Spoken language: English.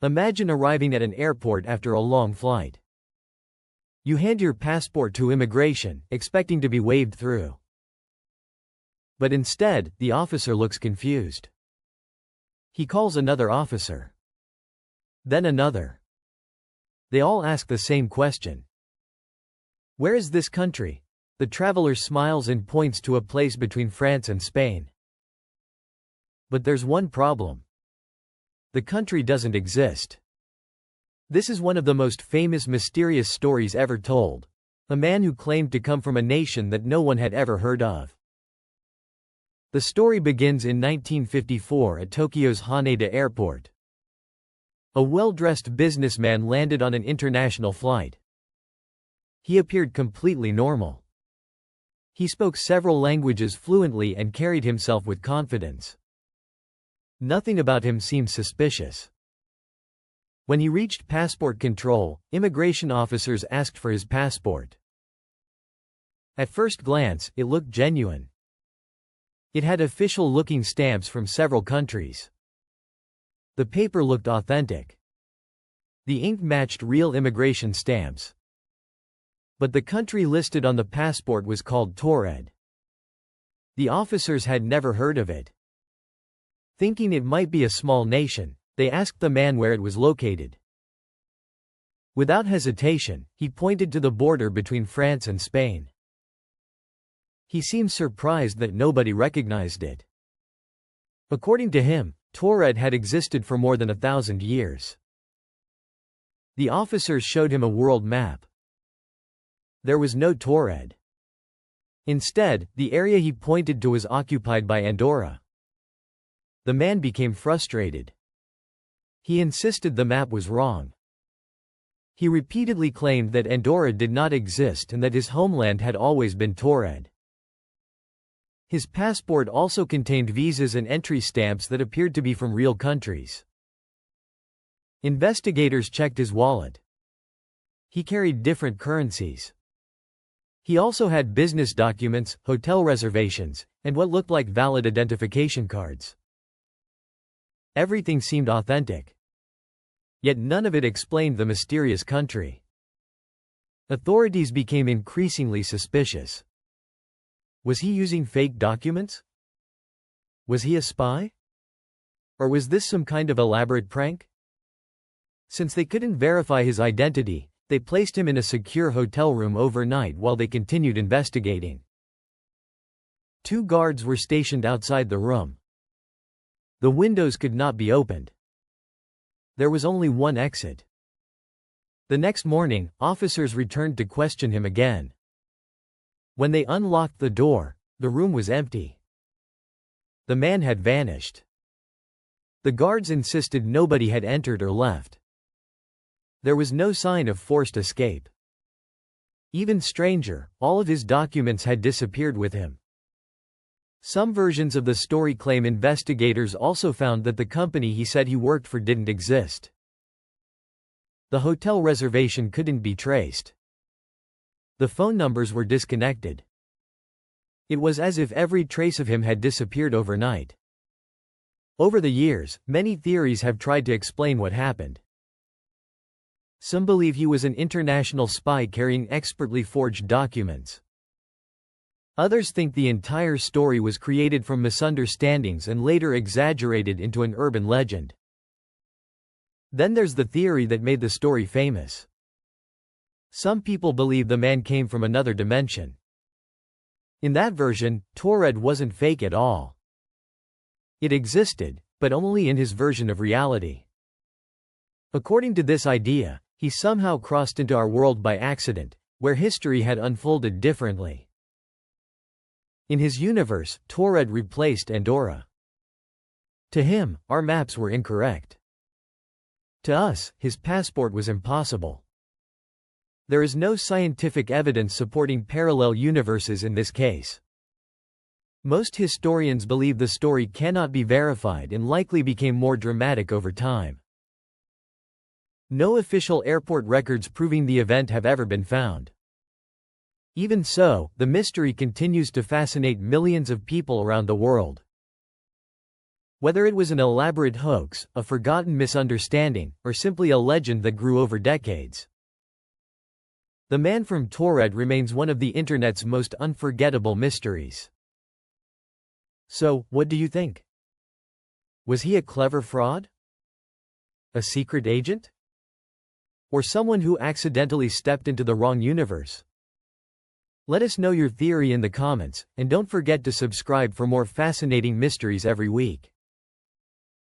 Imagine arriving at an airport after a long flight. You hand your passport to immigration, expecting to be waved through. But instead, the officer looks confused. He calls another officer. Then another. They all ask the same question. Where is this country? The traveler smiles and points to a place between France and Spain. But there's one problem. The country doesn't exist. This is one of the most famous mysterious stories ever told. A man who claimed to come from a nation that no one had ever heard of. The story begins in 1954 at Tokyo's Haneda Airport. A well-dressed businessman landed on an international flight. He appeared completely normal. He spoke several languages fluently and carried himself with confidence. Nothing about him seemed suspicious. When he reached passport control, immigration officers asked for his passport. At first glance, it looked genuine. It had official-looking stamps from several countries. The paper looked authentic. The ink matched real immigration stamps. But the country listed on the passport was called Taured. The officers had never heard of it. Thinking it might be a small nation, they asked the man where it was located. Without hesitation, he pointed to the border between France and Spain. He seemed surprised that nobody recognized it. According to him, Taured had existed for more than 1,000 years. The officers showed him a world map. There was no Taured. Instead, the area he pointed to was occupied by Andorra. The man became frustrated. He insisted the map was wrong. He repeatedly claimed that Andorra did not exist and that his homeland had always been Taured. His passport also contained visas and entry stamps that appeared to be from real countries. Investigators checked his wallet. He carried different currencies. He also had business documents, hotel reservations, and what looked like valid identification cards. Everything seemed authentic. Yet none of it explained the mysterious country. Authorities became increasingly suspicious. Was he using fake documents? Was he a spy? Or was this some kind of elaborate prank? Since they couldn't verify his identity, they placed him in a secure hotel room overnight while they continued investigating. 2 guards were stationed outside the room. The windows could not be opened. There was only one exit. The next morning, officers returned to question him again. When they unlocked the door, the room was empty. The man had vanished. The guards insisted nobody had entered or left. There was no sign of forced escape. Even stranger, all of his documents had disappeared with him. Some versions of the story claim investigators also found that the company he said he worked for didn't exist. The hotel reservation couldn't be traced. The phone numbers were disconnected. It was as if every trace of him had disappeared overnight. Over the years, many theories have tried to explain what happened. Some believe he was an international spy carrying expertly forged documents. Others think the entire story was created from misunderstandings and later exaggerated into an urban legend. Then there's the theory that made the story famous. Some people believe the man came from another dimension. In that version, Taured wasn't fake at all. It existed, but only in his version of reality. According to this idea, he somehow crossed into our world by accident, where history had unfolded differently. In his universe, Taured replaced Andorra. To him, our maps were incorrect. To us, his passport was impossible. There is no scientific evidence supporting parallel universes in this case. Most historians believe the story cannot be verified and likely became more dramatic over time. No official airport records proving the event have ever been found. Even so, the mystery continues to fascinate millions of people around the world. Whether it was an elaborate hoax, a forgotten misunderstanding, or simply a legend that grew over decades. The man from Taured remains one of the internet's most unforgettable mysteries. So, what do you think? Was he a clever fraud? A secret agent? Or someone who accidentally stepped into the wrong universe? Let us know your theory in the comments, and don't forget to subscribe for more fascinating mysteries every week.